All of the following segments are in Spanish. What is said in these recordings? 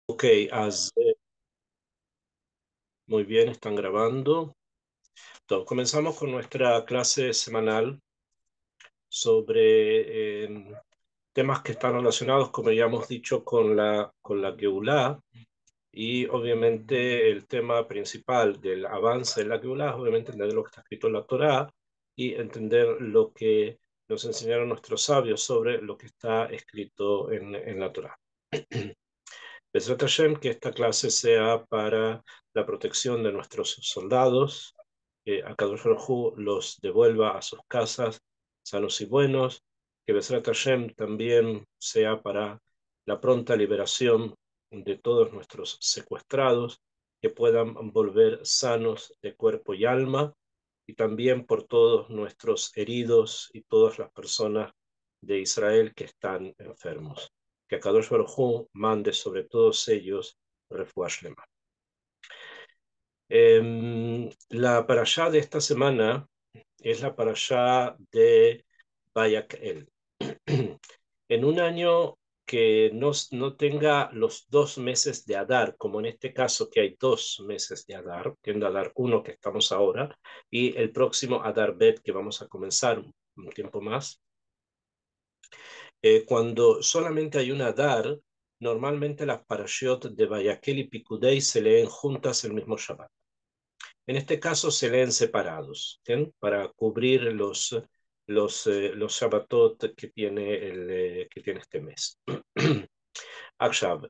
Ok, muy bien, están grabando. Entonces, comenzamos con nuestra clase semanal sobre temas que están relacionados, como ya hemos dicho, con la Geulah. Y obviamente el tema principal del avance de la Geulah es obviamente entender lo que está escrito en la Torá y entender lo que nos enseñaron nuestros sabios sobre lo que está escrito en la Torá. Bezrat Hashem, que esta clase sea para la protección de nuestros soldados, que Akadosh Baruj Hu los devuelva a sus casas sanos y buenos, que Bezrat Hashem también sea para la pronta liberación de todos nuestros secuestrados, que puedan volver sanos de cuerpo y alma, y también por todos nuestros heridos y todas las personas de Israel que están enfermos. Que Akadosh Baruj Hu mande sobre todos ellos refuah shlema. La parashá de esta semana es la parashá de Vayakhel. En un año que no tenga los 2 meses de Adar, como en este caso que hay 2 meses de Adar, que es Adar 1 que estamos ahora, y el próximo Adar Bet que vamos a comenzar un tiempo más. Cuando solamente hay un Adar, normalmente las parashiot de Vayakhel y Pikudei se leen juntas el mismo Shabbat. En este caso se leen separados, ¿bien? Para cubrir los Shabbatot que tiene este mes. Akshav,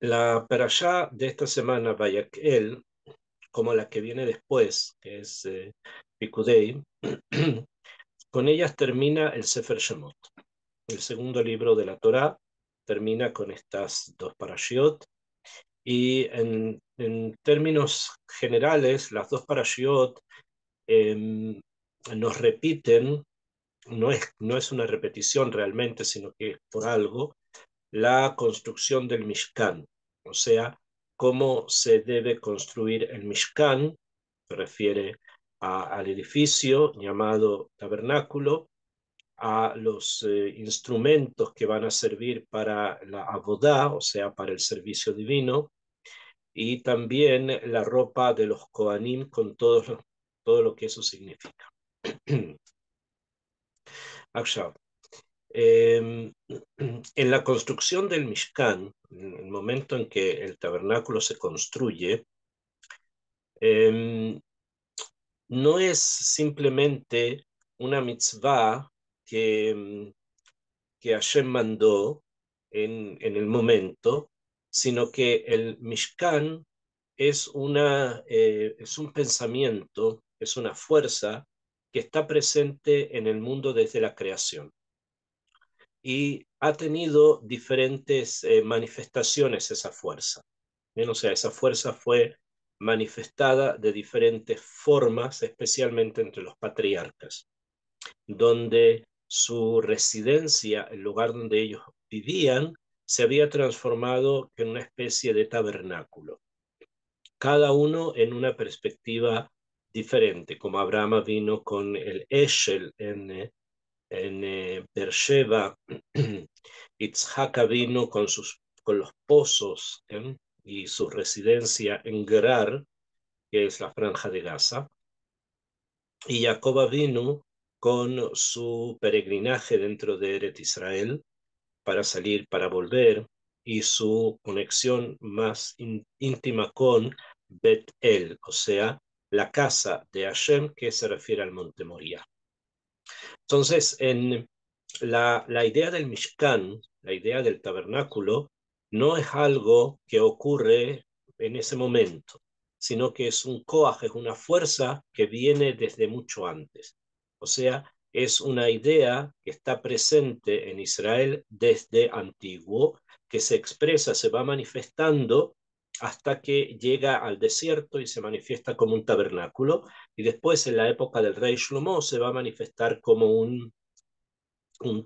la parashá de esta semana, Vayakhel, como la que viene después, que es Pikudei, con ellas termina el Sefer Shemot. El segundo libro de la Torá termina con estas dos parashiot. Y en términos generales, las dos parashiot nos repiten, no es una repetición realmente, sino que es por algo, la construcción del Mishkan, o sea, cómo se debe construir el Mishkan, se refiere al edificio llamado tabernáculo, a los instrumentos que van a servir para la abodá, o sea, para el servicio divino, y también la ropa de los Kohanim con todo lo que eso significa. Akshav, en la construcción del Mishkan, en el momento en que el tabernáculo se construye, no es simplemente una mitzvah que Hashem mandó en el momento, sino que el Mishkan es un pensamiento, es una fuerza que está presente en el mundo desde la creación y ha tenido diferentes manifestaciones esa fuerza. Bien, o sea, esa fuerza fue manifestada de diferentes formas, especialmente entre los patriarcas, donde su residencia, el lugar donde ellos vivían, se había transformado en una especie de tabernáculo, cada uno en una perspectiva diferente, como Abraham vino con el Eshel en Beersheba, Itzhak vino con los pozos y su residencia en Gerar, que es la franja de Gaza, y Jacob vino con su peregrinaje dentro de Eret Israel para salir, para volver, y su conexión más íntima con Bet-El, o sea, la casa de Hashem, que se refiere al monte Moria. Entonces, en la idea del Mishkan, la idea del tabernáculo, no es algo que ocurre en ese momento, sino que es un koach, es una fuerza que viene desde mucho antes. O sea, es una idea que está presente en Israel desde antiguo, que se expresa, se va manifestando hasta que llega al desierto y se manifiesta como un tabernáculo, y después en la época del rey Shlomo se va a manifestar como un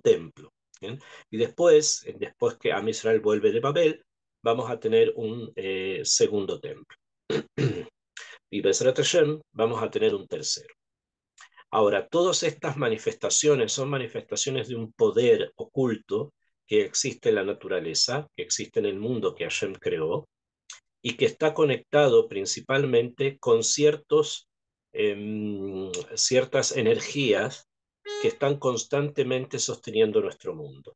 templo. ¿Bien? Y después que Am Israel vuelve de Babel, vamos a tener un segundo templo. Y Bezrat Hashem vamos a tener un tercero. Ahora, todas estas manifestaciones son manifestaciones de un poder oculto que existe en la naturaleza, que existe en el mundo que Hashem creó, y que está conectado principalmente con ciertas energías que están constantemente sosteniendo nuestro mundo.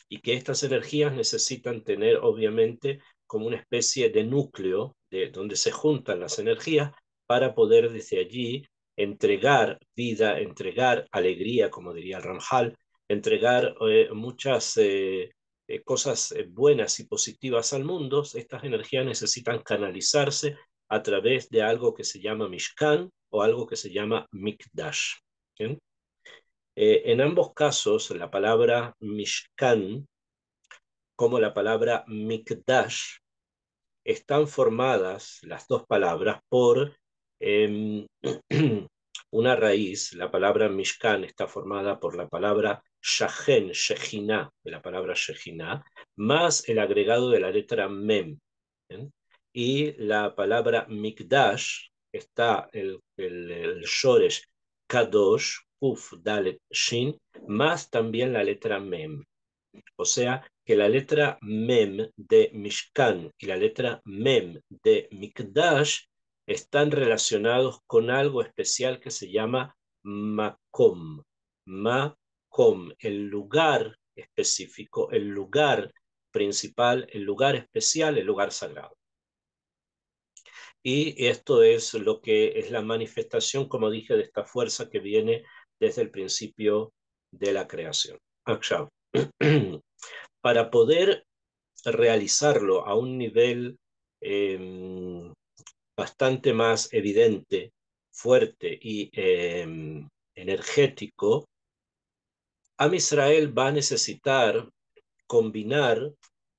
Y que estas energías necesitan tener, obviamente, como una especie de núcleo de donde se juntan las energías para poder desde allí entregar vida, entregar alegría, como diría el Ramjal, entregar muchas cosas buenas y positivas al mundo. Estas energías necesitan canalizarse a través de algo que se llama Mishkan o algo que se llama Mikdash. ¿Bien? En ambos casos, la palabra Mishkan como la palabra Mikdash están formadas las dos palabras por eh, una raíz. La palabra Mishkan está formada por la palabra Shahen, Shejina, de la palabra Shejina, más el agregado de la letra Mem. ¿Bien? Y la palabra Mikdash está el Shoresh Kadosh, Kuf, Dalet, Shin, más también la letra Mem. O sea que la letra Mem de Mishkan y la letra Mem de Mikdash están relacionados con algo especial que se llama Makom. Makom, el lugar específico, el lugar principal, el lugar especial, el lugar sagrado. Y esto es lo que es la manifestación, como dije, de esta fuerza que viene desde el principio de la creación. Akshav. Para poder realizarlo a un nivel bastante más evidente, fuerte y energético, Am Israel va a necesitar combinar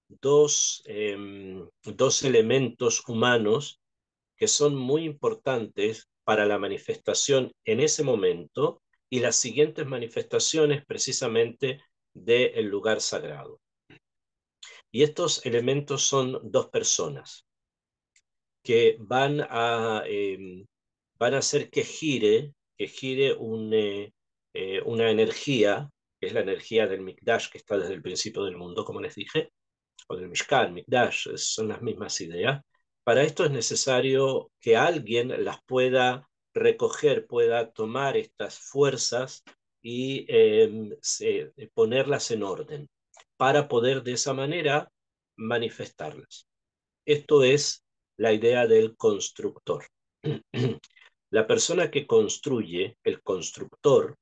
dos elementos humanos que son muy importantes para la manifestación en ese momento y las siguientes manifestaciones precisamente del lugar sagrado. Y estos elementos son dos personas que van a hacer que gire una energía, que es la energía del Mikdash, que está desde el principio del mundo, como les dije, o del Mishkan, Mikdash, son las mismas ideas. Para esto es necesario que alguien las pueda recoger, pueda tomar estas fuerzas y ponerlas en orden, para poder de esa manera manifestarlas. Esto es la idea del constructor. La persona que construye, el constructor,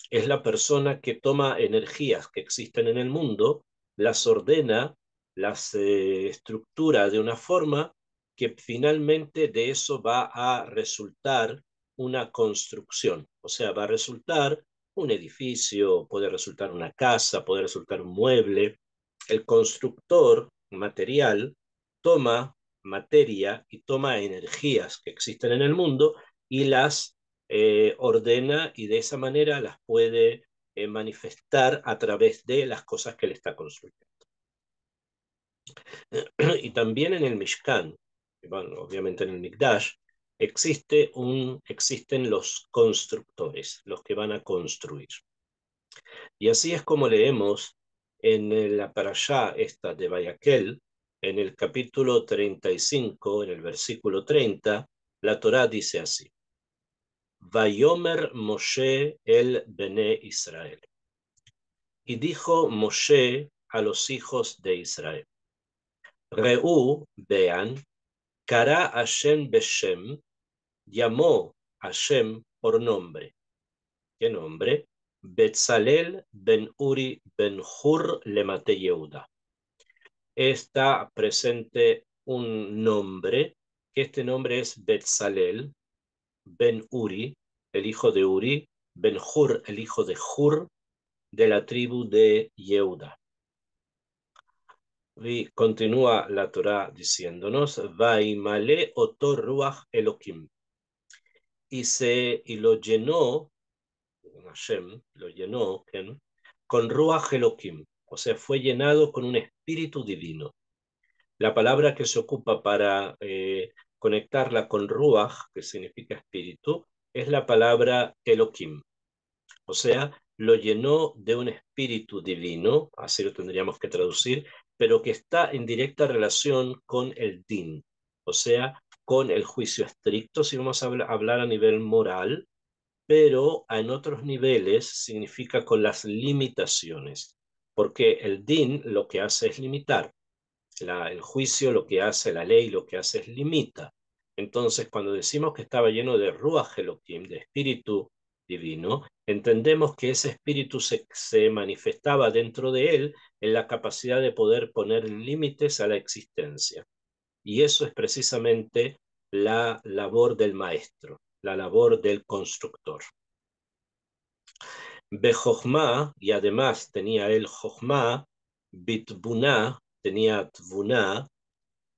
es la persona que toma energías que existen en el mundo, las ordena, las estructura de una forma que finalmente de eso va a resultar una construcción. O sea, va a resultar un edificio, puede resultar una casa, puede resultar un mueble. El constructor material toma materia y toma energías que existen en el mundo y las ordena y de esa manera las puede manifestar a través de las cosas que él está construyendo. Y también en el Mishkan, bueno, obviamente en el Mikdash, existen los constructores, los que van a construir. Y así es como leemos en la parashá esta de Vayakhel, en el capítulo 35, en el versículo 30, la Torá dice así: Vayomer Moshe el Bene Israel. Y dijo Moshe a los hijos de Israel: Reú, vean, Kara Hashem Beshem, llamó Hashem por nombre. ¿Qué nombre? Betzalel ben Uri ben Hur lemate Yehuda. Está presente un nombre, que este nombre es Betzalel ben Uri, el hijo de Uri, ben Hur, el hijo de Hur, de la tribu de Yehuda. Y continúa la Torá diciéndonos: Vaimale oto ruach Elohim. Y lo llenó, Hashem, lo llenó con ruach Elohim, o sea, fue llenado con un espíritu divino. La palabra que se ocupa para conectarla con ruach, que significa espíritu, es la palabra Elohim. O sea, lo llenó de un espíritu divino, así lo tendríamos que traducir, pero que está en directa relación con el din, o sea, con el juicio estricto, si vamos a hablar a nivel moral, pero en otros niveles significa con las limitaciones, porque el din lo que hace es limitar, el juicio lo que hace, la ley lo que hace es limita. Entonces, cuando decimos que estaba lleno de Ruach Elohim, de espíritu divino, entendemos que ese espíritu se manifestaba dentro de él en la capacidad de poder poner límites a la existencia. Y eso es precisamente la labor del maestro, la labor del constructor. Bejojma, y además tenía él Jojma, Bitbuná, tenía Tvuná,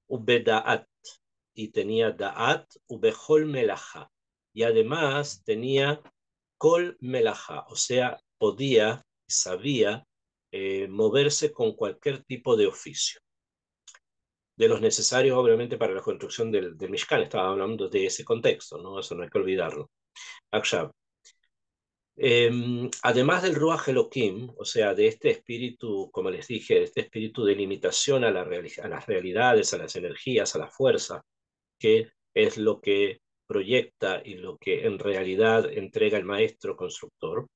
Ubedaat, y tenía Daat, Ubejol Melaja, y además tenía Kol Melaja, o sea, podía, sabía moverse con cualquier tipo de oficio. De los necesarios, obviamente, para la construcción del Mishkan, estaba hablando de ese contexto, ¿no? Eso no hay que olvidarlo. Akshab. Además del Ruach Elohim, o sea, de este espíritu, como les dije, de este espíritu de limitación a las realidades, a las energías, a la fuerza, que es lo que proyecta y lo que en realidad entrega el maestro constructor,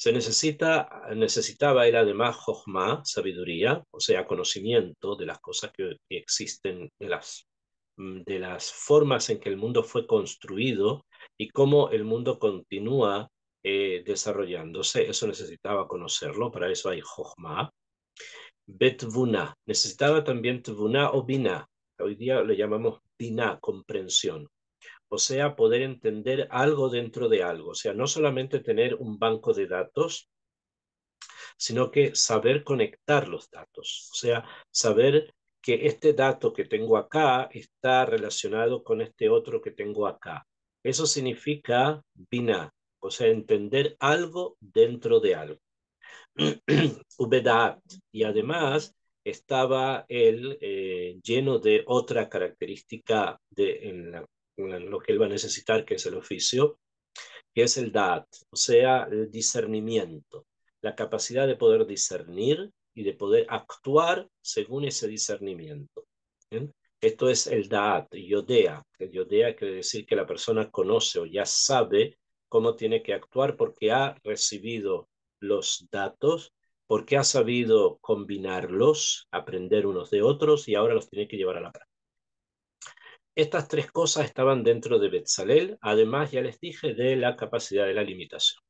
necesitaba él además Jochma, sabiduría, o sea, conocimiento de las cosas que existen, de las formas en que el mundo fue construido y cómo el mundo continúa desarrollándose. Eso necesitaba conocerlo, para eso hay Jochma. Betvuna, necesitaba también Tvuna o Binah. Hoy día le llamamos Binah, comprensión. O sea, poder entender algo dentro de algo. O sea, no solamente tener un banco de datos, sino que saber conectar los datos. O sea, saber que este dato que tengo acá está relacionado con este otro que tengo acá. Eso significa Binah, o sea, entender algo dentro de algo. Ubedat. Y además estaba él lleno de otra característica en lo que él va a necesitar, que es el oficio, que es el Da'at, o sea, el discernimiento, la capacidad de poder discernir y de poder actuar según ese discernimiento. ¿Bien? Esto es el Da'at, Yodea. El Yodea quiere decir que la persona conoce o ya sabe cómo tiene que actuar porque ha recibido los datos, porque ha sabido combinarlos, aprender unos de otros y ahora los tiene que llevar a la práctica. Estas tres cosas estaban dentro de Betzalel, además ya les dije de la capacidad de la limitación.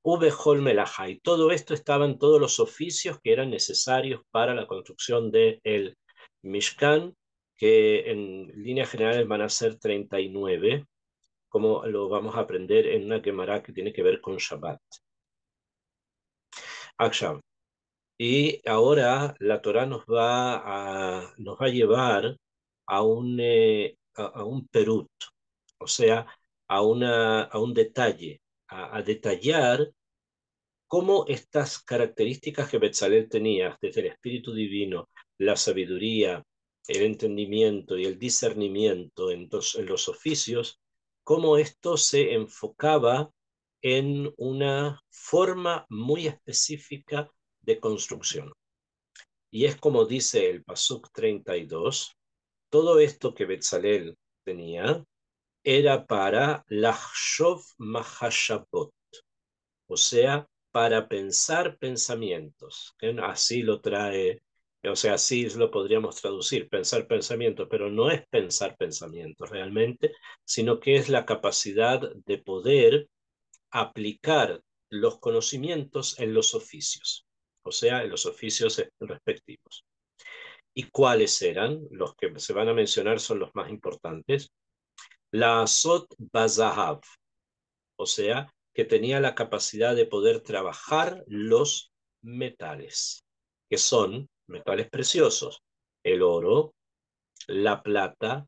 Ubehol Melaha, y todo esto estaban todos los oficios que eran necesarios para la construcción del Mishkan, que en líneas generales van a ser 39, como lo vamos a aprender en una Gemara que tiene que ver con Shabbat. Akshav. Y ahora la Torah nos va a llevar a un perut, o sea, a un detalle, a detallar cómo estas características que Betzalel tenía, desde el Espíritu Divino, la sabiduría, el entendimiento y el discernimiento en los oficios, cómo esto se enfocaba en una forma muy específica de construcción. Y es como dice el Pasuk 32, todo esto que Betzalel tenía era para Lachshov Mahashabot, o sea, para pensar pensamientos. Así lo trae, o sea, así lo podríamos traducir, pensar pensamientos, pero no es pensar pensamientos realmente, sino que es la capacidad de poder aplicar los conocimientos en los oficios, o sea, en los oficios respectivos. ¿Y cuáles eran? Los que se van a mencionar son los más importantes. La Asot Bazahav, o sea, que tenía la capacidad de poder trabajar los metales, que son metales preciosos, el oro, la plata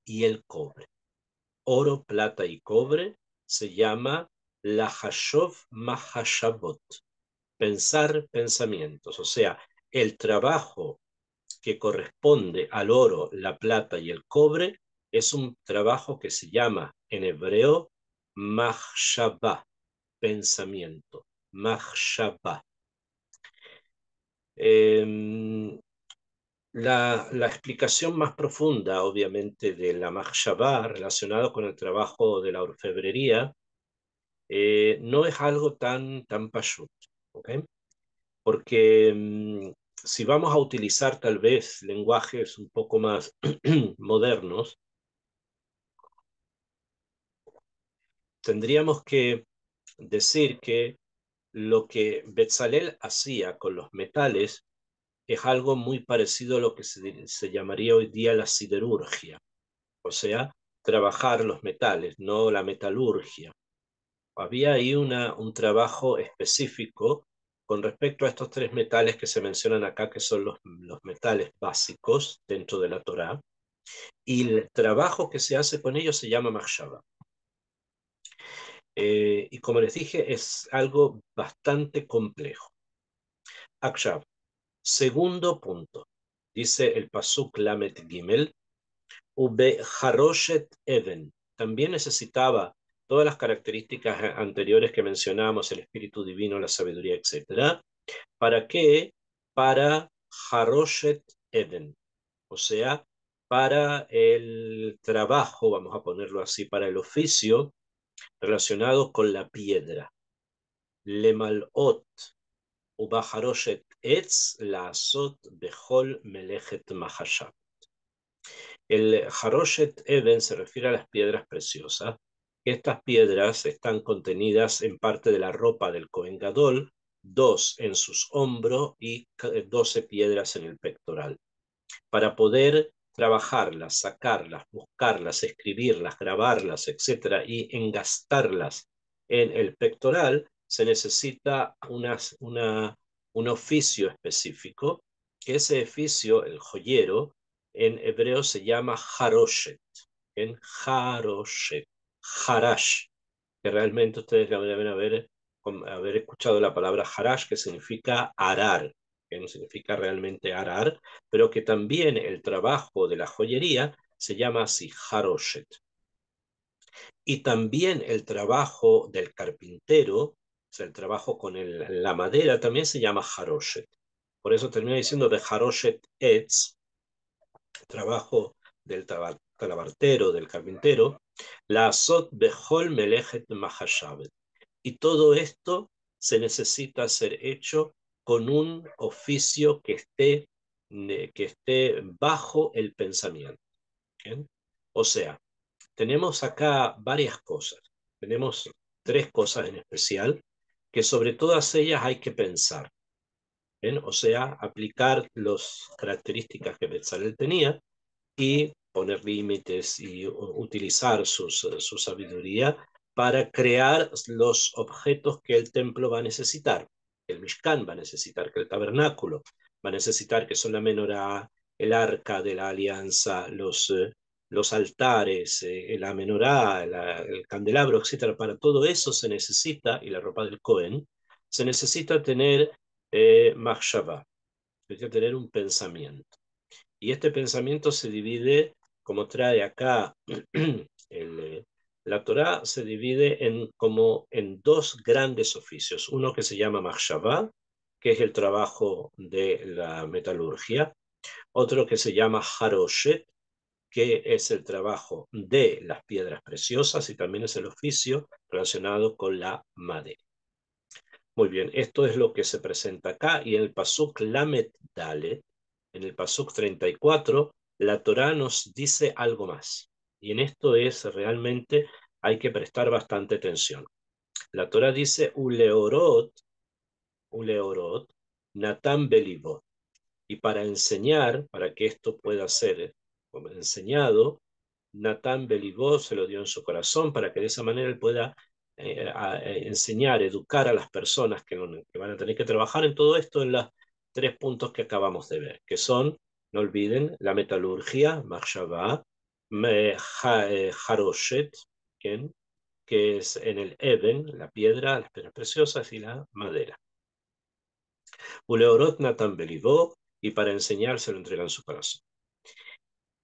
y el cobre. Oro, plata y cobre se llama la Hashov Mahashabot, pensar pensamientos, o sea, el trabajo que corresponde al oro, la plata y el cobre es un trabajo que se llama en hebreo mahshabah, pensamiento. Mahshaba. La explicación más profunda, obviamente, de la Mahshaba relacionada con el trabajo de la orfebrería no es algo tan pashut, ¿ok? Porque si vamos a utilizar tal vez lenguajes un poco más modernos, tendríamos que decir que lo que Betzalel hacía con los metales es algo muy parecido a lo que se llamaría hoy día la siderurgia, o sea, trabajar los metales, no la metalurgia. Había ahí un trabajo específico con respecto a estos tres metales que se mencionan acá, que son los metales básicos dentro de la Torá, y el trabajo que se hace con ellos se llama Mahshava. Y como les dije, es algo bastante complejo. Akshav, segundo punto, dice el Pasuk Lamet Gimel, Ube Haroshet Even. También necesitaba todas las características anteriores que mencionamos, el espíritu divino, la sabiduría, etc. ¿Para qué? Para Haroshet Even, o sea, para el trabajo, vamos a ponerlo así, para el oficio relacionado con la piedra. Lemalot Ubaharoshet Etz Laasot Bechol Melechet Mahashab. El Haroshet Eben se refiere a las piedras preciosas. Estas piedras están contenidas en parte de la ropa del Cohen Gadol, 2 en sus hombros y 12 piedras en el pectoral. Para poder trabajarlas, sacarlas, buscarlas, escribirlas, grabarlas, etcétera, y engastarlas en el pectoral, se necesita un oficio específico, que ese oficio, el joyero, en hebreo se llama haroshet, en haroshet, harash, que realmente ustedes deben haber escuchado la palabra harash, que significa arar, que no significa realmente arar, pero que también el trabajo de la joyería se llama así, haroshet. Y también el trabajo del carpintero, o sea, el trabajo con la madera, también se llama haroshet. Por eso termina diciendo de haroshet etz, trabajo del talabartero, del carpintero, la azot bechol melechet mahashavet. Y todo esto se necesita ser hecho con un oficio que esté bajo el pensamiento. ¿Bien? O sea, tenemos acá varias cosas. Tenemos tres cosas en especial que sobre todas ellas hay que pensar. ¿Bien? O sea, aplicar las características que Betzalel tenía y poner límites y utilizar su sabiduría para crear los objetos que el templo va a necesitar. El Mishkan va a necesitar, que el tabernáculo va a necesitar, que son la menorá, el arca de la alianza, los altares, la menorá, el candelabro, etcétera. Para todo eso se necesita, y la ropa del Cohen, se necesita tener machshava, se necesita tener un pensamiento. Y este pensamiento se divide, como trae acá el, la Torá, se divide como en dos grandes oficios. Uno que se llama Mahshavá, que es el trabajo de la metalurgia. Otro que se llama Haroshet, que es el trabajo de las piedras preciosas y también es el oficio relacionado con la madera. Muy bien, esto es lo que se presenta acá y en el Pasuk Lamet Dalet, en el Pasuk 34, la Torá nos dice algo más. Y en esto es realmente, hay que prestar bastante atención. La Torá dice, uleorot, Natan belivot. Y para enseñar, para que esto pueda ser enseñado, Natán Belivó se lo dio en su corazón para que de esa manera él pueda enseñar, educar a las personas que van a tener que trabajar en todo esto en los tres puntos que acabamos de ver, que son, no olviden, la metalurgia, Mahshavá, Haroshet, que es en el Eben, la piedra, las piedras preciosas y la madera. Uleorot Natán Belivó, y para enseñar se lo entrega en su corazón.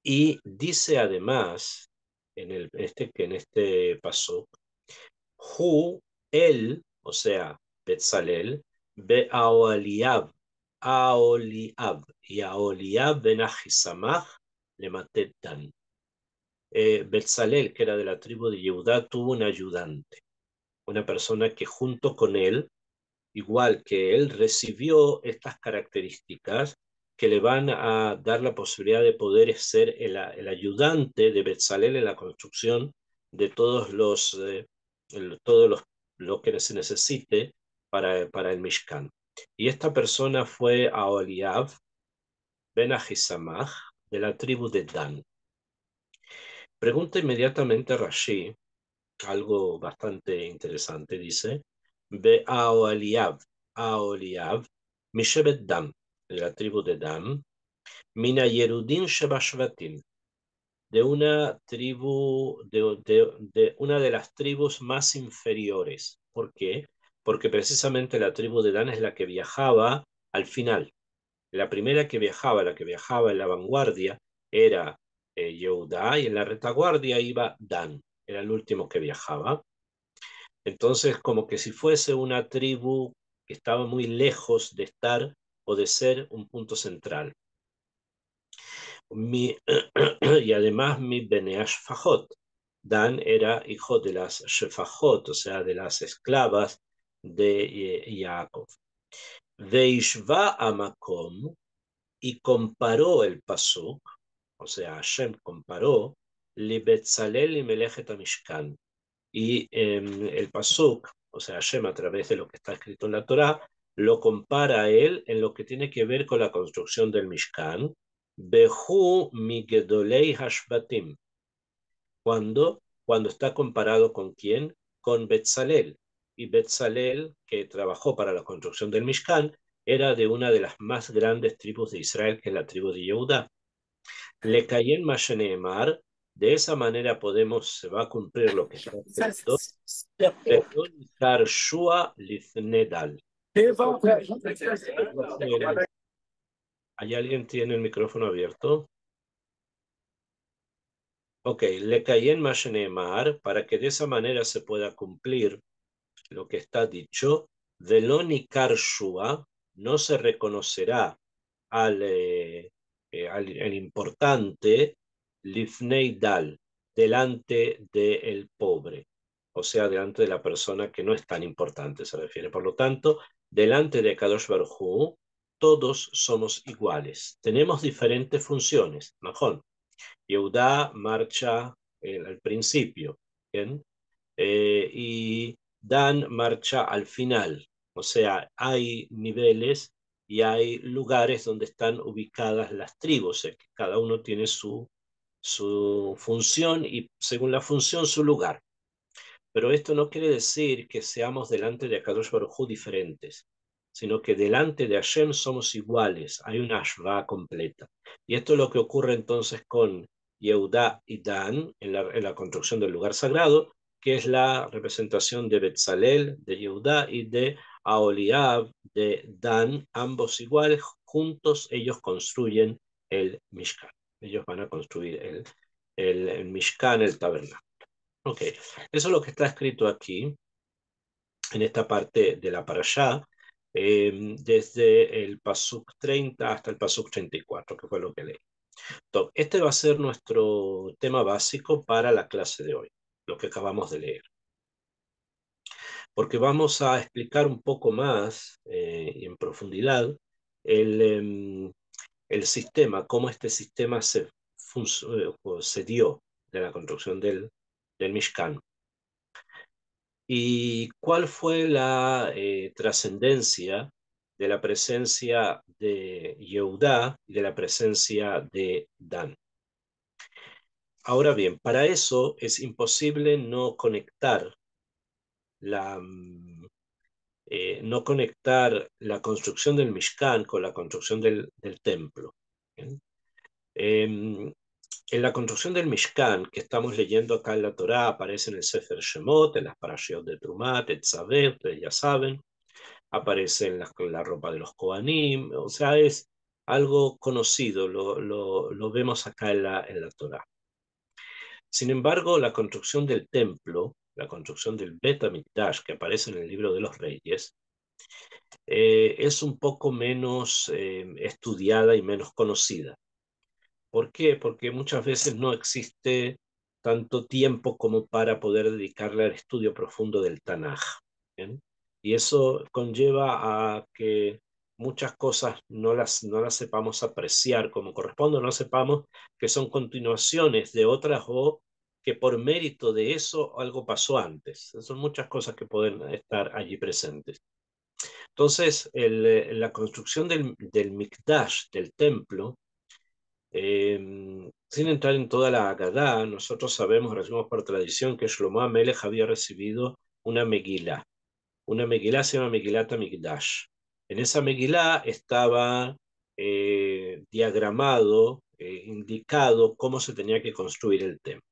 Y dice además, que en este paso, Hu, él, o sea, Betzalel, Be'aoliab, Aoliab, y Aoliab ben Ahisamach le maté Dan. Betzalel, que era de la tribu de Yehudá, tuvo un ayudante, una persona que junto con él, igual que él, recibió estas características que le van a dar la posibilidad de poder ser el ayudante de Betzalel en la construcción de todos los lo que se necesite para el Mishkan. Y esta persona fue Aholiab ben Ahisamach, de la tribu de Dan. Pregunta inmediatamente Rashi, algo bastante interesante, dice, Ve Aholiab, Mishebet Dan, de la tribu de Dan, Mina Yerudin Shebashvatim, de una tribu, de una de las tribus más inferiores. ¿Por qué? Porque precisamente la tribu de Dan es la que viajaba al final. La primera que viajaba, la que viajaba en la vanguardia, era Yehudá, y en la retaguardia iba Dan, era el último que viajaba. Entonces, como que si fuese una tribu que estaba muy lejos de estar o de ser un punto central. Y además mi Bene Shfajot. Dan era hijo de las Shefajot, o sea, de las esclavas de Jacob. Veishva Amakom, y comparó el pasuk, o sea, Hashem comparó, li Betzalel y Melechet Mishkan. Y el pasuk, o sea, Hashem a través de lo que está escrito en la Torá, lo compara a él en lo que tiene que ver con la construcción del Mishkan. Behu migedolei hashbatim. Cuando está comparado con quién? Con Betzalel. Y Betzalel, que trabajó para la construcción del Mishkan, era de una de las más grandes tribus de Israel, que es la tribu de Yehudá. Le cayen Masheneemar, de esa manera se va a cumplir lo que está escrito. Shua Lifnedal. ¿Hay alguien tiene el micrófono abierto? Ok, le cayen Masheneemar, para que de esa manera se pueda cumplir lo que está dicho, Velonikar Shua, no se reconocerá al importante, Lifnei Dal, delante del pobre, o sea, delante de la persona que no es tan importante, se refiere. Por lo tanto, delante de Kadosh Baruj Hu, todos somos iguales. Tenemos diferentes funciones. Majón, Yehudá marcha al principio, ¿bien? Y Dan marcha al final. O sea, hay niveles y hay lugares donde están ubicadas las tribus. Cada uno tiene su función y según la función su lugar. Pero esto no quiere decir que seamos delante de Akadosh Baruj Hu diferentes, sino que delante de Hashem somos iguales. Hay una Ashva completa. Y esto es lo que ocurre entonces con Yehudá y Dan en la construcción del lugar sagrado, que es la representación de Betzalel, de Yehudá, y de Aholiab, de Dan, ambos iguales, juntos ellos construyen el Mishkan. Ellos van a construir el Mishkan, el tabernáculo. Ok, eso es lo que está escrito aquí, en esta parte de la parashá, desde el pasuk 30 hasta el pasuk 34, que fue lo que leí. Entonces, este va a ser nuestro tema básico para la clase de hoy, lo que acabamos de leer. Porque vamos a explicar un poco más y en profundidad el sistema, cómo este sistema se dio de la construcción del Mishkan. ¿Y cuál fue la trascendencia de la presencia de Yehudá y de la presencia de Dan? Ahora bien, para eso es imposible no conectar la construcción del Mishkan con la construcción del templo. ¿Bien? En la construcción del Mishkan, que estamos leyendo acá en la Torá, aparece en el Sefer Shemot, en las parashiot de Trumat, Etzavet, ustedes ya saben, aparece en la ropa de los Kohanim, o sea, es algo conocido, lo vemos acá en la Torá. Sin embargo, la construcción del templo, la construcción del Bet HaMikdash, que aparece en el libro de los Reyes, es un poco menos estudiada y menos conocida. ¿Por qué? Porque muchas veces no existe tanto tiempo como para poder dedicarle al estudio profundo del Tanaj. ¿Bien? Y eso conlleva a que muchas cosas no las sepamos apreciar como corresponde, no sepamos que son continuaciones de otras o que por mérito de eso algo pasó antes. Son muchas cosas que pueden estar allí presentes. Entonces, la construcción del Mikdash, del templo, sin entrar en toda la Agadá, nosotros sabemos, recibimos por tradición, que Shlomo Amelech había recibido una Megilá. Una Megilá se llama Megilat Mikdash. En esa Megilá estaba diagramado, indicado cómo se tenía que construir el templo.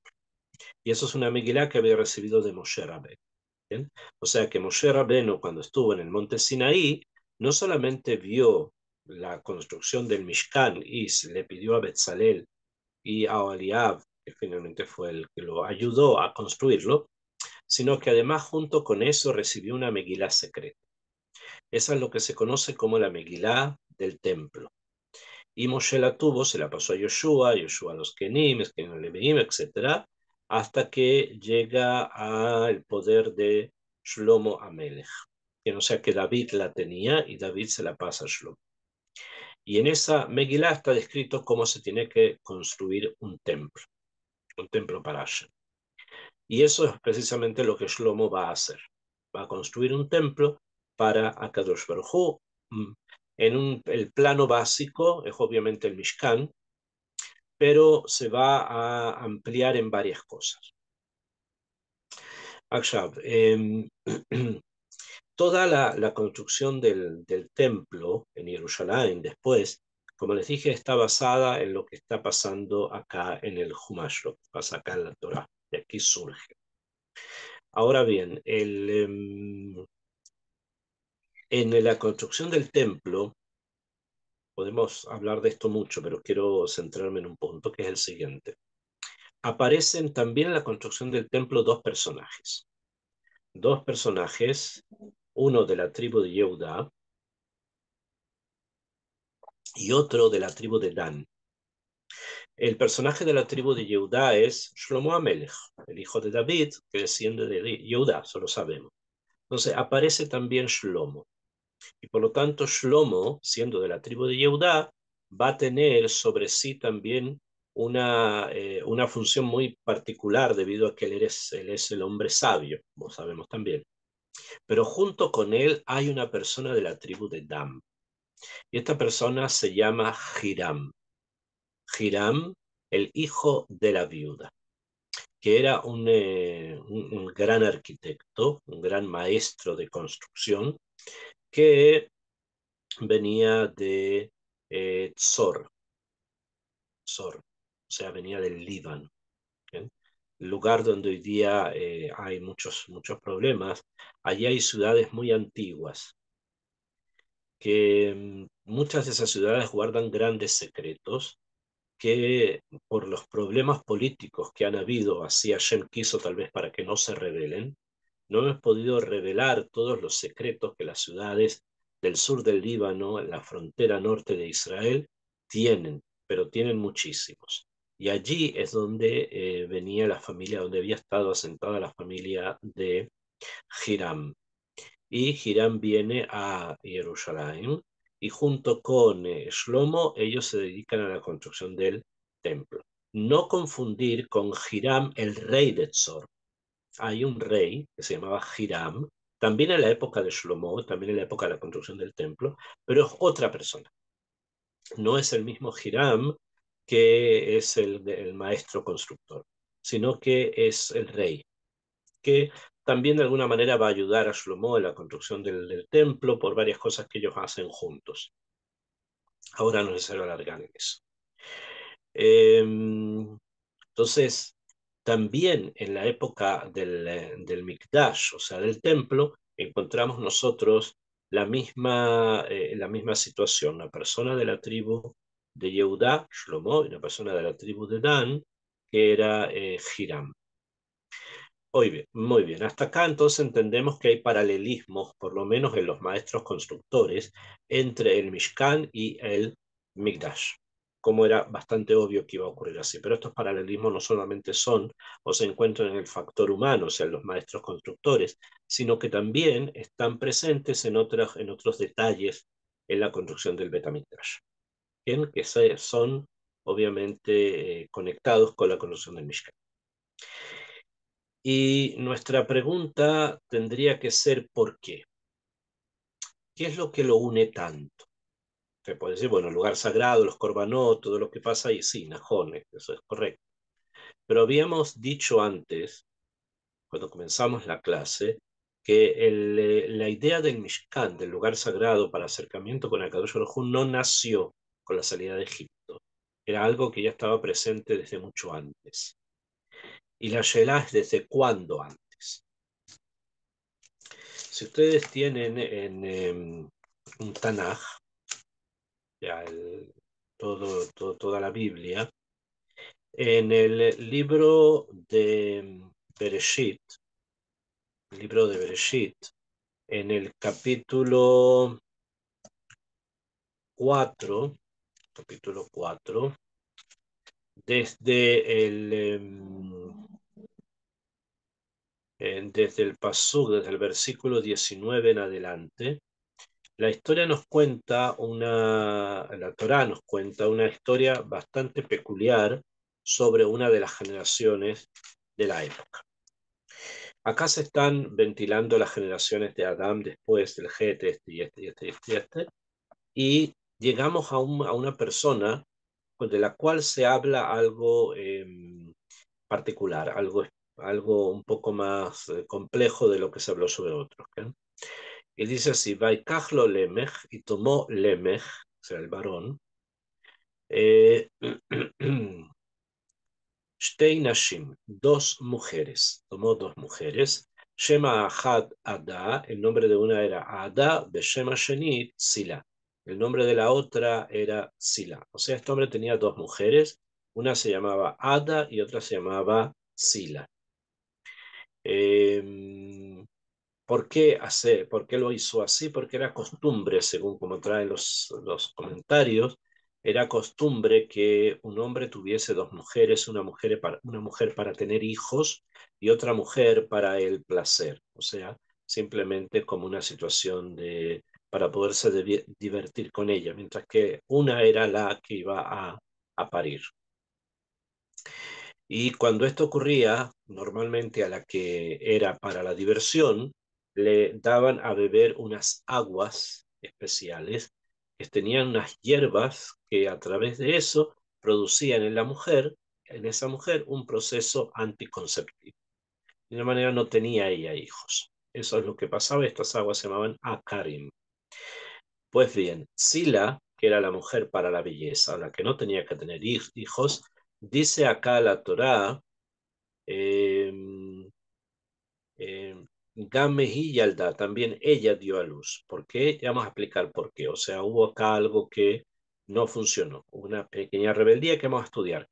Y eso es una Megilá que había recibido de Moshe Rabbeinu. ¿Bien? O sea que Moshe Rabbeinu, cuando estuvo en el monte Sinaí, no solamente vio la construcción del Mishkan y le pidió a Betzalel y a Oliab, que finalmente fue el que lo ayudó a construirlo, sino que además junto con eso recibió una Megilá secreta. Esa es lo que se conoce como la Megilá del templo. Y Moshe la tuvo, se la pasó a Yoshua, Yoshua a los Kenim, Kenim a Leviim, etc., hasta que llega al poder de Shlomo Amelech. Que no sea que David la tenía y David se la pasa a Shlomo. Y en esa Megilá está descrito cómo se tiene que construir un templo para Hashem. Y eso es precisamente lo que Shlomo va a hacer. Va a construir un templo para Akadosh Baruj Hu. El plano básico es obviamente el Mishkan, pero se va a ampliar en varias cosas. Akshav, toda la construcción del templo en Jerusalén después, como les dije, está basada en lo que está pasando acá en el Humash, lo que pasa acá en la Torah. De aquí surge. Ahora bien, en la construcción del templo, podemos hablar de esto mucho, pero quiero centrarme en un punto que es el siguiente. Aparecen también en la construcción del templo dos personajes, uno de la tribu de Yehuda y otro de la tribu de Dan. El personaje de la tribu de Yehuda es Shlomo Amelech, el hijo de David, que desciende de Yehuda, eso lo sabemos. Entonces aparece también Shlomo. Y por lo tanto, Shlomo, siendo de la tribu de Yehuda, va a tener sobre sí también una función muy particular debido a que él es el hombre sabio, como sabemos también. Pero junto con él hay una persona de la tribu de Dan. Y esta persona se llama Hiram. Hiram, el hijo de la viuda, que era un gran arquitecto, un gran maestro de construcción, que venía de Tzor, o sea, venía del Líbano. ¿Bien? El lugar donde hoy día hay muchos problemas. Allí hay ciudades muy antiguas, que muchas de esas ciudades guardan grandes secretos que por los problemas políticos que han habido, así Hashem quiso tal vez para que no se rebelen, no hemos podido revelar todos los secretos que las ciudades del sur del Líbano, en la frontera norte de Israel, tienen, pero tienen muchísimos. Y allí es donde venía la familia, donde había estado asentada la familia de Hiram. Y Hiram viene a Jerusalén y junto con Shlomo ellos se dedican a la construcción del templo. No confundir con Hiram, el rey de Tzor. Hay un rey que se llamaba Hiram, también en la época de Shlomo, también en la época de la construcción del templo, pero es otra persona. No es el mismo Hiram que es el maestro constructor, sino que es el rey, que también de alguna manera va a ayudar a Shlomo en la construcción del templo por varias cosas que ellos hacen juntos. Ahora no es necesario alargar en eso. Entonces, también en la época del Mikdash, o sea, del templo, encontramos nosotros la misma situación. Una persona de la tribu de Yehudá, Shlomo, y una persona de la tribu de Dan, que era Hiram. Muy bien. Hasta acá entonces entendemos que hay paralelismos, por lo menos en los maestros constructores, entre el Mishkan y el Mikdash, como era bastante obvio que iba a ocurrir así. Pero estos paralelismos no solamente son o se encuentran en el factor humano, o sea, en los maestros constructores, sino que también están presentes en otros detalles en la construcción del Betamikdash, bien, que son obviamente conectados con la construcción del Mishkan. Y nuestra pregunta tendría que ser ¿por qué? ¿Qué es lo que lo une tanto? Se puede decir, bueno, el lugar sagrado, los korbanot, todo lo que pasa ahí, sí, Najones, eso es correcto. Pero habíamos dicho antes, cuando comenzamos la clase, que la idea del Mishkan, del lugar sagrado para acercamiento con el Kadosh Baruj Hu, no nació con la salida de Egipto. Era algo que ya estaba presente desde mucho antes. Y la Shelah es desde cuándo antes. Si ustedes tienen en un Tanaj, ya toda la Biblia, en el Bereshit, libro de Bereshit, en el cuatro, capítulo 4, desde desde el Pasuk, desde el versículo 19 en adelante, la historia nos cuenta la Torá nos cuenta una historia bastante peculiar sobre una de las generaciones de la época. Acá se están ventilando las generaciones de Adán después del Het, y llegamos a una persona de la cual se habla algo particular, algo un poco más complejo de lo que se habló sobre otros. ¿Okay? Y dice así, Vaikachlo Lemech, y tomó Lemech, o sea, el varón, eh, Shtei Nashim, dos mujeres, tomó dos mujeres, Shema Ahad Ada, el nombre de una era Ada, Beshema Shenit, Sila, el nombre de la otra era Sila. O sea, este hombre tenía dos mujeres, una se llamaba Ada y otra se llamaba Sila. Eh, ¿Por qué lo hizo así? Porque era costumbre, según como traen los comentarios, era costumbre que un hombre tuviese dos mujeres, una mujer para tener hijos y otra mujer para el placer. O sea, simplemente como una situación para poderse divertir con ella, mientras que una era la que iba a parir. Y cuando esto ocurría, normalmente a la que era para la diversión, le daban a beber unas aguas especiales que tenían unas hierbas que a través de eso producían en esa mujer, un proceso anticonceptivo. De una manera no tenía ella hijos. Eso es lo que pasaba. Estas aguas se llamaban akarim. Pues bien, Sila, que era la mujer para la belleza, la que no tenía que tener hijos, dice acá la Torá, eh, Gamehi Yalda, también ella dio a luz. ¿Por qué? Ya vamos a explicar por qué. O sea, hubo acá algo que no funcionó, una pequeña rebeldía que vamos a estudiar.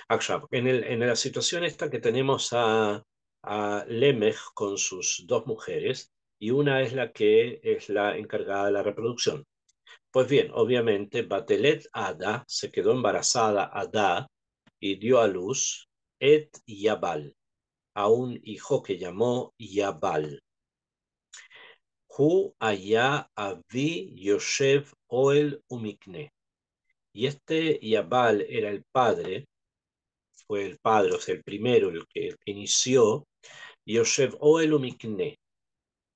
Akshab, en la situación esta que tenemos a Lemech con sus dos mujeres, y una es la que es la encargada de la reproducción. Pues bien, obviamente, Batelet Ada se quedó embarazada Ada y dio a luz Et Yabal, a un hijo que llamó Yabal. Hu Aya Avi Yoshev Oel Umikne. Y este Yabal era el padre, fue el padre, o sea, el primero, el que inició Yoshev Oel Umikne.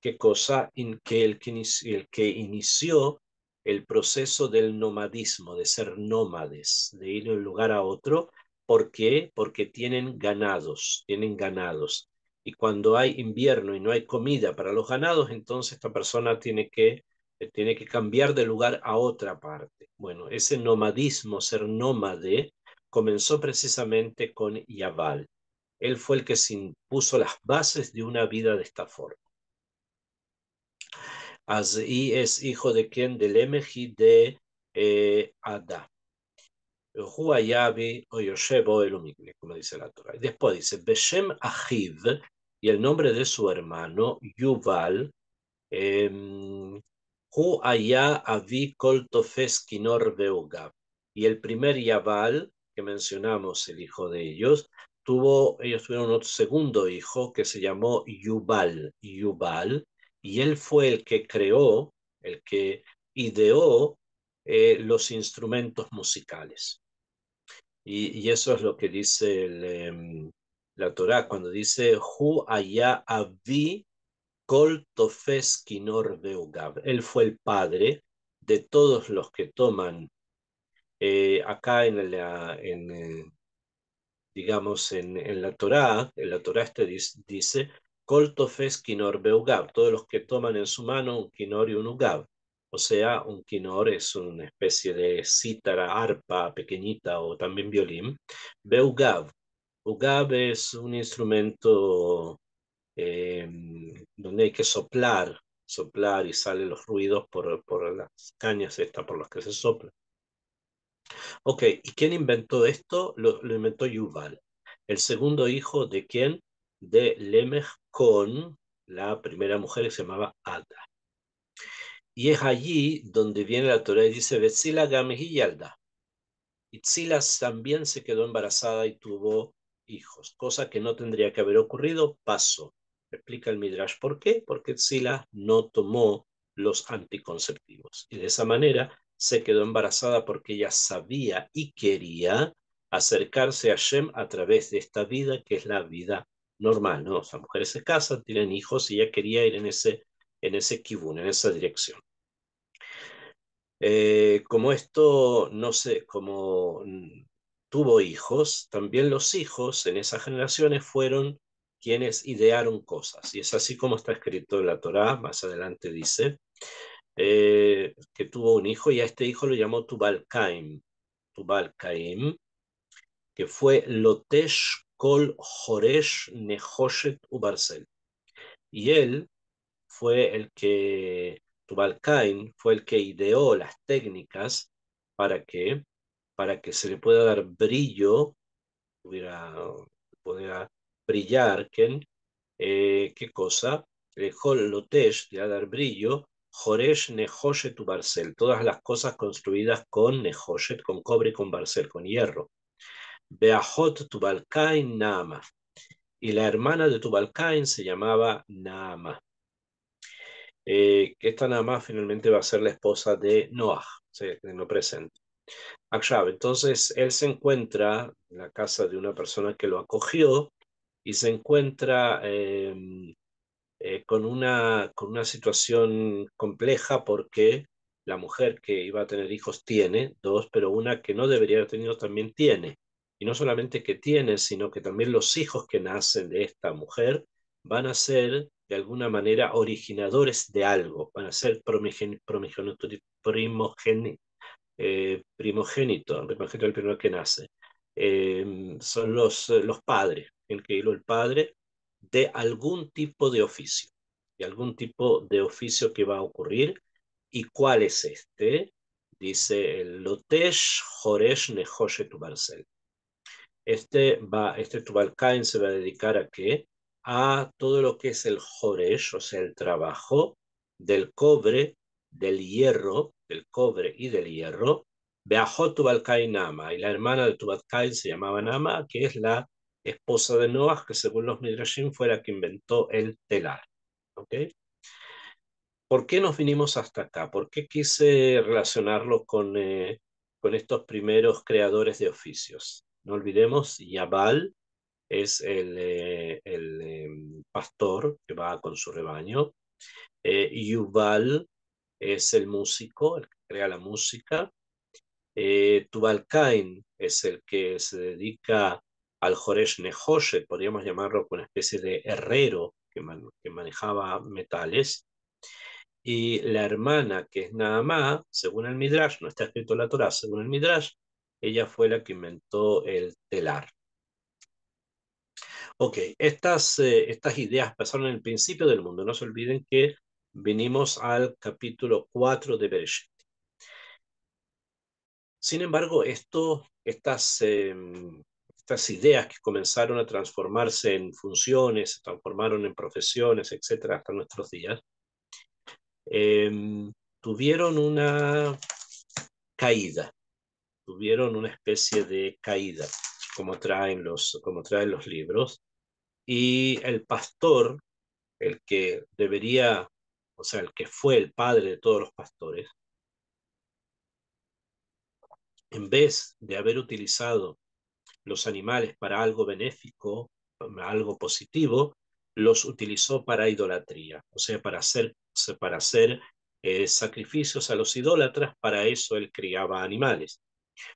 ¿Qué cosa? El que inició el proceso del nomadismo, de ser nómades, de ir de un lugar a otro. ¿Por qué? Porque tienen ganados, tienen ganados. Y cuando hay invierno y no hay comida para los ganados, entonces esta persona tiene que cambiar de lugar a otra parte. Bueno, ese nomadismo, ser nómade, comenzó precisamente con Yabal. Él fue el que se impuso las bases de una vida de esta forma. Azí es hijo de quién? Del Emeji de Ada. Huayabi o Yoshebo Elumikne, como dice la Torah. Y después dice, Beshem Ahiv, y el nombre de su hermano, Yuval, Hu Aya Avi Kol Tofes Kinor Beugab. Y el primer Yabal que mencionamos, el hijo de ellos, ellos tuvieron otro segundo hijo que se llamó Yubal, y él fue el que creó, el que ideó los instrumentos musicales. Y eso es lo que dice la Torá cuando dice Hu Aya Avi Kol Tofes Kinor Beugab. Él fue el padre de todos los que toman acá digamos, en la Torá dice, Kol Tofes Kinor Beugab, todos los que toman en su mano un kinor y un ugab. O sea, un kinor es una especie de cítara, arpa pequeñita o también violín. Beugab. Ugab es un instrumento eh, donde hay que soplar y salen los ruidos por las cañas estas por las que se sopla. Ok, ¿y quién inventó esto? Lo inventó Yuval. ¿El segundo hijo de quién? De Lemech con la primera mujer que se llamaba Ada. Y es allí donde viene la Torah y dice, Betzila Gamehi Yalda. Itzila también se quedó embarazada y tuvo hijos, cosa que no tendría que haber ocurrido, pasó. Explica el Midrash por qué, porque Itzila no tomó los anticonceptivos y de esa manera se quedó embarazada porque ella sabía y quería acercarse a Shem a través de esta vida que es la vida normal, ¿no? O sea, mujeres se casan, tienen hijos y ella quería ir en ese kibun, en esa dirección. Como esto, no sé, como tuvo hijos, también los hijos en esas generaciones fueron quienes idearon cosas. Y es así como está escrito en la Torá, más adelante dice, que tuvo un hijo y a este hijo lo llamó Tubal-Caim. Tubal-Caim, que fue Lotesh Kol Joresh Nehoshet Ubarsel. Y él fue el que, Tubal-Cain fue el que ideó las técnicas para que, para que se le pueda dar brillo, pudiera brillar, ¿qué cosa? El Lotesh, le va a dar brillo, Joresh Nehoshet Barcel, todas las cosas construidas con Nehoshet, con cobre y con Barcel, con hierro. Beahot Tubal-Cain Naama. Y la hermana de Tubal-Cain se llamaba Naama. Que esta nada más finalmente va a ser la esposa de Noah, de no presente. Akshav, entonces él se encuentra en la casa de una persona que lo acogió y se encuentra con una situación compleja porque la mujer que iba a tener hijos tiene dos, pero una que no debería haber tenido también tiene. Y no solamente que tiene, sino que también los hijos que nacen de esta mujer van a ser de alguna manera originadores de algo, van a ser primogénito, el primero que nace. Son los padres, el que hilo el padre de algún tipo de oficio, de algún tipo de oficio que va a ocurrir. ¿Y cuál es este? Dice el Lotesh Joresh Nehoshet Barcel. Este Tubalcain se va a dedicar a qué? A todo lo que es el Joresh, o sea, el trabajo del cobre, del cobre y del hierro. Beajot Tubalcain Nama, y la hermana de Tubalcain se llamaba Nama, que es la esposa de Noah, que según los Midrashim fue la que inventó el telar. ¿Ok? ¿Por qué nos vinimos hasta acá? ¿Por qué quise relacionarlo con estos primeros creadores de oficios? No olvidemos, Yabal es el pastor que va con su rebaño. Yuval es el músico, el que crea la música. Tubal-Cain es el que se dedica al Joresh Nehoshet, podríamos llamarlo con una especie de herrero que manejaba metales. Y la hermana, que es Naamá, según el Midrash, no está escrito en la Torah, según el Midrash, ella fue la que inventó el telar. Ok, estas ideas pasaron en el principio del mundo. No se olviden que vinimos al capítulo 4 de Bereshit. Sin embargo, estas ideas que comenzaron a transformarse en funciones, se transformaron en profesiones, etcétera, hasta nuestros días, tuvieron una caída, tuvieron una especie de caída, como traen los libros, y el pastor, el que debería, o sea, el que fue el padre de todos los pastores, en vez de haber utilizado los animales para algo benéfico, algo positivo, los utilizó para idolatría, o sea, para hacer sacrificios a los idólatras, para eso él criaba animales.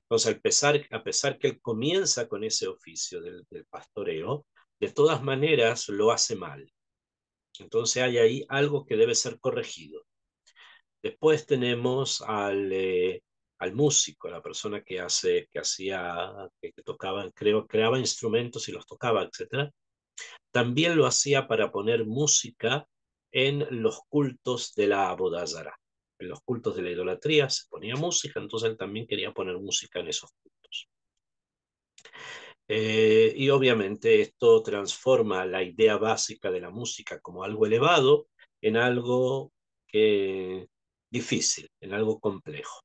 Entonces, a pesar que él comienza con ese oficio del pastoreo, de todas maneras lo hace mal. Entonces hay ahí algo que debe ser corregido. Después tenemos al músico, la persona que tocaba, creaba instrumentos y los tocaba, etcétera. También lo hacía para poner música en los cultos de la Abodazara. En los cultos de la idolatría se ponía música, entonces él también quería poner música en esos cultos. Y obviamente esto transforma la idea básica de la música como algo elevado en algo difícil, en algo complejo.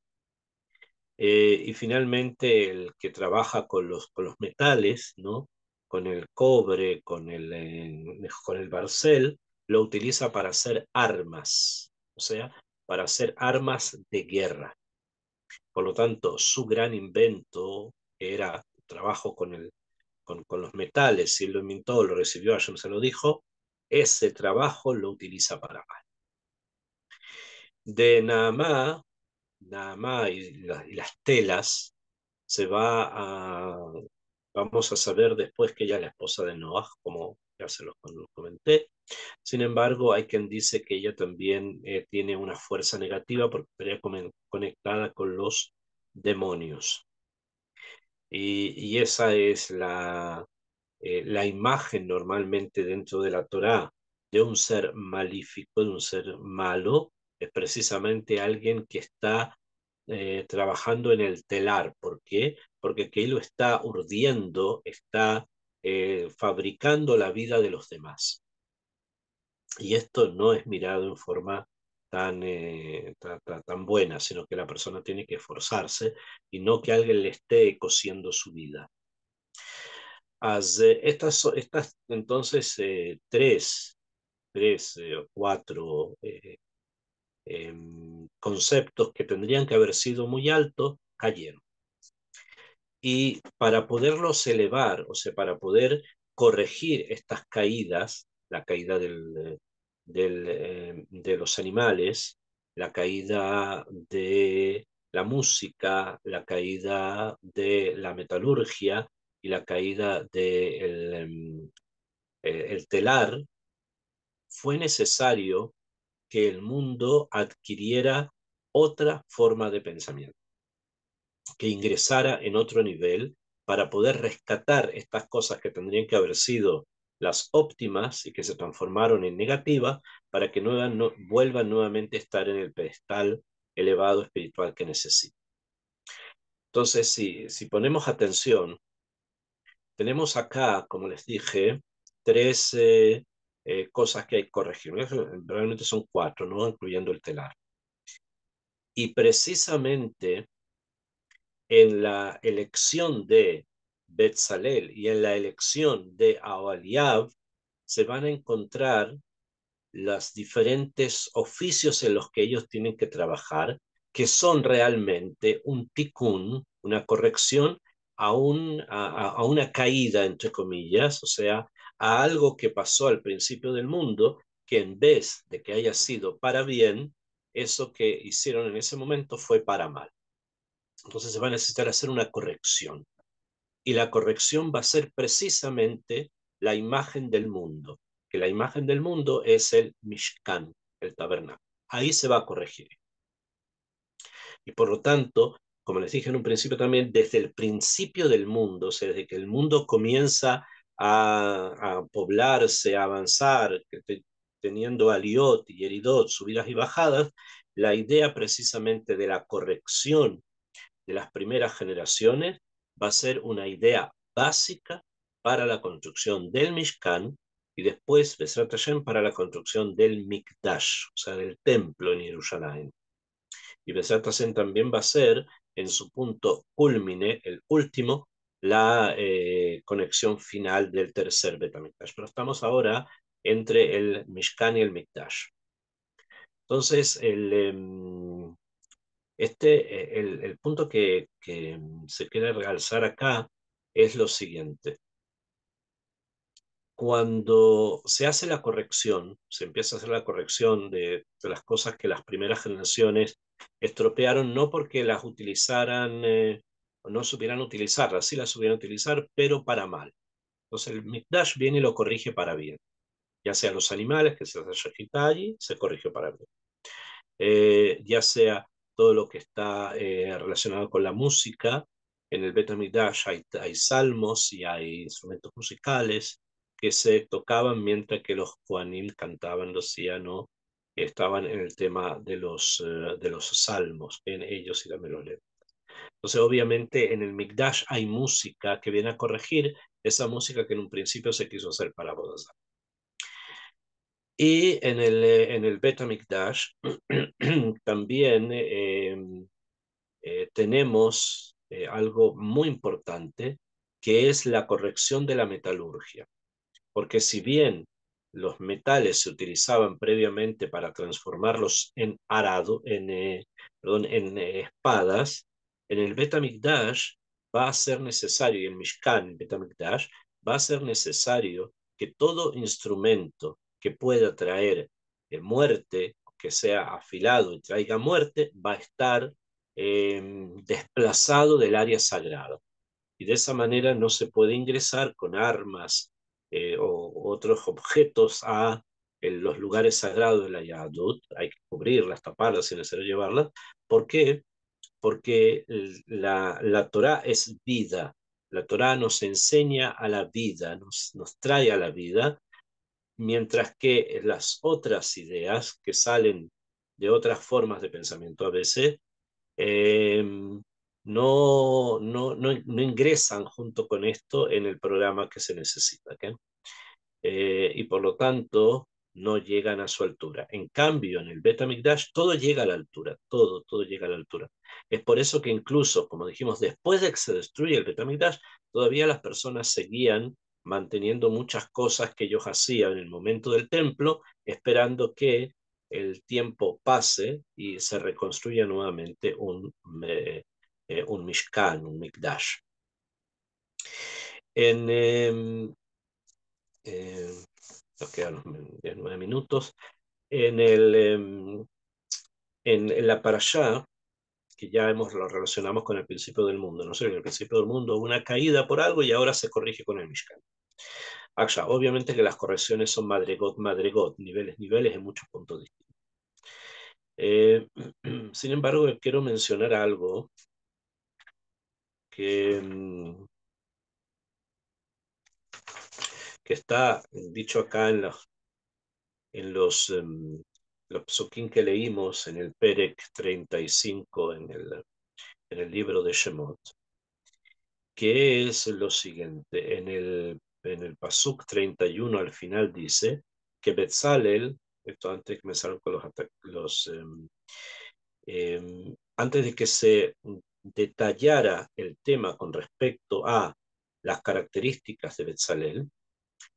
Y finalmente el que trabaja con los metales, ¿no? Con el cobre, con el barcel, lo utiliza para hacer armas, o sea, para hacer armas de guerra. Por lo tanto, su gran invento era trabajo con los metales, si él lo inventó, lo recibió, alguien se lo dijo, ese trabajo lo utiliza para mal. De Naamá y las telas, se va a, vamos a saber después que ella es la esposa de Noah, como ya se los comenté. Sin embargo, hay quien dice que ella también tiene una fuerza negativa porque estaría conectada con los demonios. Y esa es la imagen normalmente dentro de la Torá de un ser malífico, de un ser malo, es precisamente alguien que está trabajando en el telar. ¿Por qué? Porque que él lo está urdiendo, está fabricando la vida de los demás. Y esto no es mirado en forma tan buena, sino que la persona tiene que esforzarse y no que alguien le esté cosiendo su vida. Estas entonces tres o cuatro conceptos que tendrían que haber sido muy altos cayeron. Y para poderlos elevar, o sea, para poder corregir estas caídas, la caída de los animales, la caída de la música, la caída de la metalurgia y la caída del el telar, fue necesario que el mundo adquiriera otra forma de pensamiento, que ingresara en otro nivel para poder rescatar estas cosas que tendrían que haber sido las óptimas y que se transformaron en negativas para que vuelvan nuevamente a estar en el pedestal elevado espiritual que necesitan. Entonces, si ponemos atención, tenemos acá, como les dije, tres cosas que hay que corregir. Realmente son cuatro, ¿no? Incluyendo el telar. Y precisamente en la elección de Betzalel y en la elección de Aholiab se van a encontrar los diferentes oficios en los que ellos tienen que trabajar, que son realmente un tikkun, una corrección a una caída, entre comillas, o sea, a algo que pasó al principio del mundo, que en vez de que haya sido para bien, eso que hicieron en ese momento fue para mal. Entonces se va a necesitar hacer una corrección. Y la corrección va a ser precisamente la imagen del mundo, que la imagen del mundo es el Mishkan, el tabernáculo. Ahí se va a corregir. Y por lo tanto, como les dije en un principio también, desde el principio del mundo, o sea, desde que el mundo comienza a poblarse, a avanzar, teniendo aliot y eridot, subidas y bajadas, la idea precisamente de la corrección de las primeras generaciones va a ser una idea básica para la construcción del Mishkan y después, Besrat Hashem, para la construcción del Mikdash, o sea, del templo en Jerusalén. Y Besrat Hashem también va a ser, en su punto culmine, el último, la conexión final del tercer Betamikdash. Pero estamos ahora entre el Mishkan y el Mikdash. Entonces, el punto que se quiere realzar acá es lo siguiente. Cuando se hace la corrección, se empieza a hacer la corrección de las cosas que las primeras generaciones estropearon, no porque las utilizaran o no supieran utilizarlas, sí las supieran utilizar, pero para mal. Entonces el Mikdash viene y lo corrige para bien. Ya sea los animales, que se hace allí, se corrigió para bien. Ya sea todo lo que está relacionado con la música. En el Bet HaMikdash hay salmos y hay instrumentos musicales que se tocaban mientras que los Kohanim cantaban, decían, ¿no? Estaban en el tema de los salmos, en ellos y la melodía. Entonces, obviamente, en el Mikdash hay música que viene a corregir esa música que en un principio se quiso hacer para bodas. Y en el Bet HaMikdash también tenemos algo muy importante, que es la corrección de la metalurgia. Porque si bien los metales se utilizaban previamente para transformarlos en arado, perdón, en espadas, en el Bet HaMikdash va a ser necesario, y el Mishkan, el Bet HaMikdash, va a ser necesario que todo instrumento que pueda traer muerte, que sea afilado y traiga muerte, va a estar desplazado del área sagrada. Y de esa manera no se puede ingresar con armas o otros objetos a los lugares sagrados de la Yahadut. Hay que cubrirlas, taparlas, si es necesario llevarlas. ¿Por qué? Porque la Torá es vida. La Torá nos enseña a la vida, nos trae a la vida, mientras que las otras ideas que salen de otras formas de pensamiento a veces eh, no ingresan junto con esto en el programa que se necesita. ¿Okay? Y por lo tanto no llegan a su altura. En cambio, en el Bet HaMikdash todo llega a la altura, todo llega a la altura. Es por eso que incluso, como dijimos, después de que se destruye el Bet HaMikdash, todavía las personas seguían manteniendo muchas cosas que ellos hacían en el momento del templo, esperando que el tiempo pase y se reconstruya nuevamente un Mishkan, un Mikdash. En, nos quedan 9 minutos. En, en la parashá, que ya lo relacionamos con el principio del mundo, ¿no sé? En el principio del mundo hubo una caída por algo y ahora se corrige con el Mishkan. Obviamente que las correcciones son madregot, niveles en muchos puntos distintos. Sin embargo, quiero mencionar algo que, que está dicho acá en los psukim que leímos en el Perek 35 en el libro de Shemot, que es lo siguiente. En el Pasuk 31 al final dice que Betzalel, esto antes que me salgan con antes de que se detallara el tema con respecto a las características de Betzalel,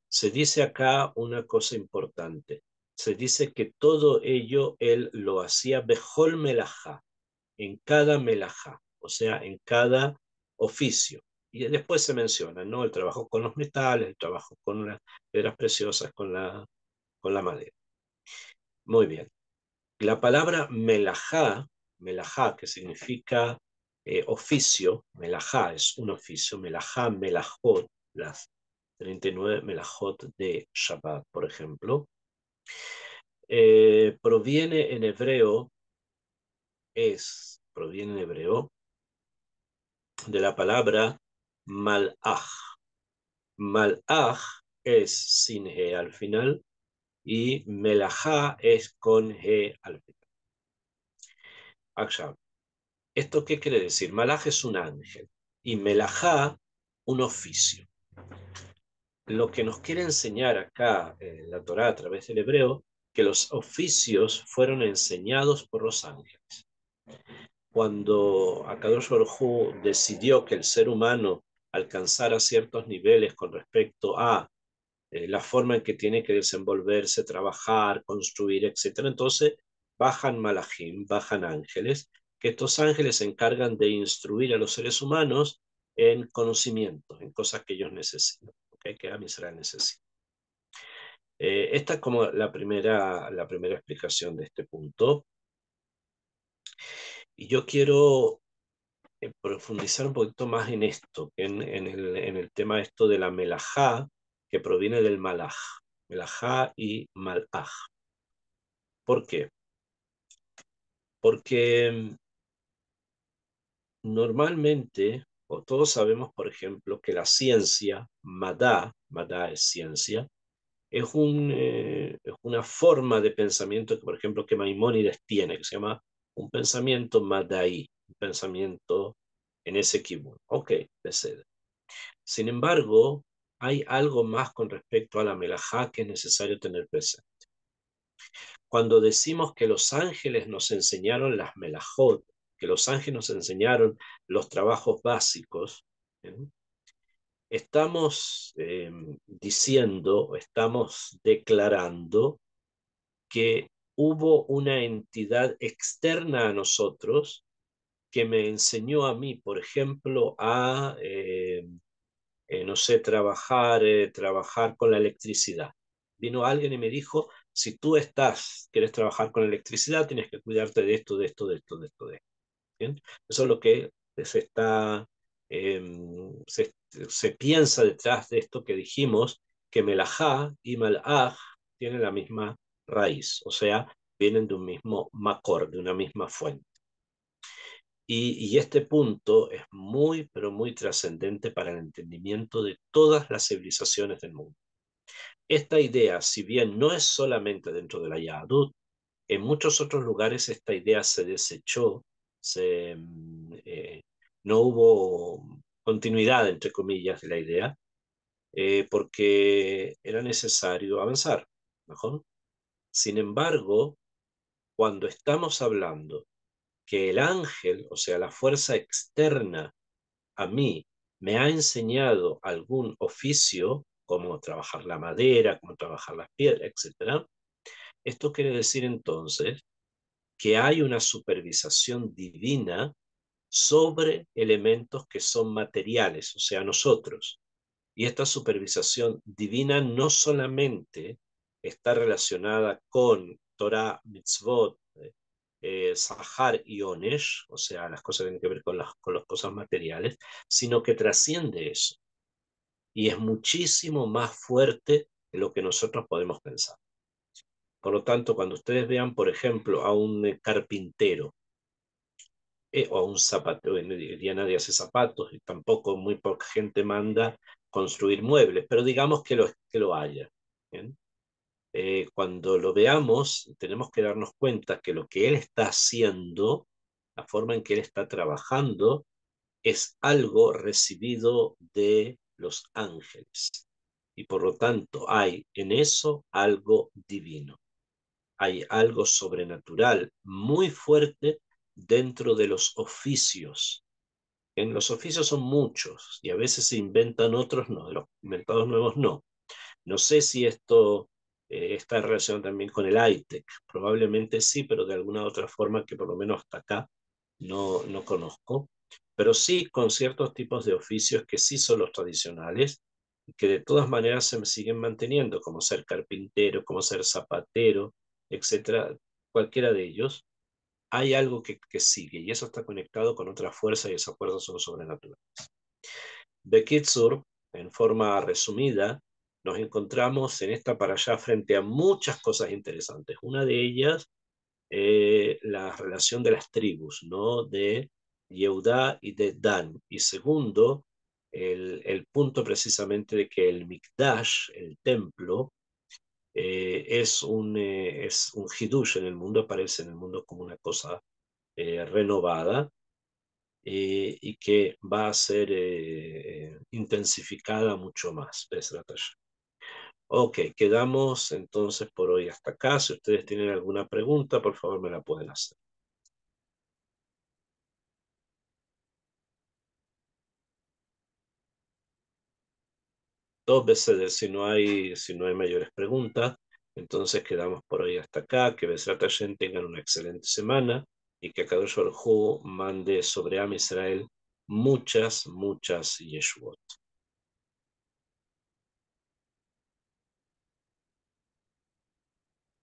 se dice acá una cosa importante. Se dice que todo ello él lo hacía bejol melajá, en cada melajá, o sea, en cada oficio. Y después se menciona, ¿no? El trabajo con los metales, el trabajo con las piedras preciosas, con la madera. Muy bien. La palabra melajá, que significa oficio, melajá es un oficio, melajá, melajot, las 39 melajot de Shabbat, por ejemplo, proviene en hebreo, proviene en hebreo de la palabra malach. Malach es sin G al final y melajá es con G al final. ¿Esto qué quiere decir? Malaj es un ángel y melajá un oficio. Lo que nos quiere enseñar acá la Torá a través del hebreo, que los oficios fueron enseñados por los ángeles. Cuando Akadosh Baruj Hu decidió que el ser humano alcanzara ciertos niveles con respecto a la forma en que tiene que desenvolverse, trabajar, construir, etcétera, entonces bajan malajim, bajan ángeles, que estos ángeles se encargan de instruir a los seres humanos en conocimientos, en cosas que ellos necesitan, ¿okay? Que Am Israel necesita. Esta es como la primera explicación de este punto. Y yo quiero profundizar un poquito más en esto, en el tema esto de la melajá, que proviene del malaj, melajá y malaj. ¿Por qué? Porque normalmente, o todos sabemos, por ejemplo, que la ciencia, madá es ciencia, es una forma de pensamiento que, por ejemplo, que Maimónides tiene, que se llama un pensamiento madaí, un pensamiento en ese kibun. Ok, besed. Sin embargo, hay algo más con respecto a la melajá que es necesario tener presente. Cuando decimos que los ángeles nos enseñaron las melajot, que los ángeles nos enseñaron los trabajos básicos, ¿eh? Estamos diciendo, estamos declarando que hubo una entidad externa a nosotros que me enseñó a mí, por ejemplo, no sé, trabajar con la electricidad. Vino alguien y me dijo, si tú quieres trabajar con electricidad, tienes que cuidarte de esto, de esto, de esto, de esto, de esto. ¿Bien? Eso es lo que se está, eh, se piensa detrás de esto que dijimos, que melajá y malaj tienen la misma raíz, o sea, vienen de un mismo macor, de una misma fuente. Y este punto es muy, pero muy trascendente para el entendimiento de todas las civilizaciones del mundo. Esta idea, si bien no es solamente dentro de la Yahadut, en muchos otros lugares esta idea se desechó, se, no hubo continuidad, entre comillas, de la idea, porque era necesario avanzar, ¿mejor? Sin embargo, cuando estamos hablando que el ángel, o sea, la fuerza externa a mí, me ha enseñado algún oficio, como trabajar la madera, como trabajar las piedras, etcétera, esto quiere decir entonces que hay una supervisación divina sobre elementos que son materiales, o sea, nosotros. Y esta supervisación divina no solamente está relacionada con Torah, mitzvot, Sahar y Onesh, o sea, las cosas que tienen que ver con las cosas materiales, sino que trasciende eso y es muchísimo más fuerte de lo que nosotros podemos pensar. Por lo tanto, cuando ustedes vean, por ejemplo, a un carpintero o a un zapatero, en el día nadie hace zapatos y tampoco muy poca gente manda construir muebles, pero digamos que lo haya. ¿Bien? Cuando lo veamos, tenemos que darnos cuenta que lo que él está haciendo, la forma en que él está trabajando, es algo recibido de los ángeles. Y por lo tanto hay en eso algo divino. Hay algo sobrenatural muy fuerte dentro de los oficios. En los oficios son muchos y a veces se inventan otros, no, de los inventados nuevos no. No sé si esto está relacionado también con el ITEC, probablemente sí, pero de alguna otra forma que por lo menos hasta acá no conozco. Pero sí con ciertos tipos de oficios que sí son los tradicionales y que de todas maneras se siguen manteniendo, como ser carpintero, como ser zapatero, etcétera. Cualquiera de ellos, hay algo que sigue y eso está conectado con otra fuerza y esas fuerzas son sobrenaturales. Bekitsur, en forma resumida, nos encontramos en esta para allá frente a muchas cosas interesantes. Una de ellas, la relación de las tribus, ¿no? De Yehudá y de Dan. Y segundo, el punto precisamente de que el Mikdash, el templo, es un hidush en el mundo, aparece en el mundo como una cosa renovada y que va a ser intensificada mucho más. Besrat Hashem. Ok, quedamos entonces por hoy hasta acá. Si ustedes tienen alguna pregunta, por favor me la pueden hacer. Dos veces, si no hay mayores preguntas, entonces quedamos por hoy hasta acá. Que Besrat Hashem tengan una excelente semana y que Kadosh Baruj Hu mande sobre Am Israel muchas, muchas Yeshuot.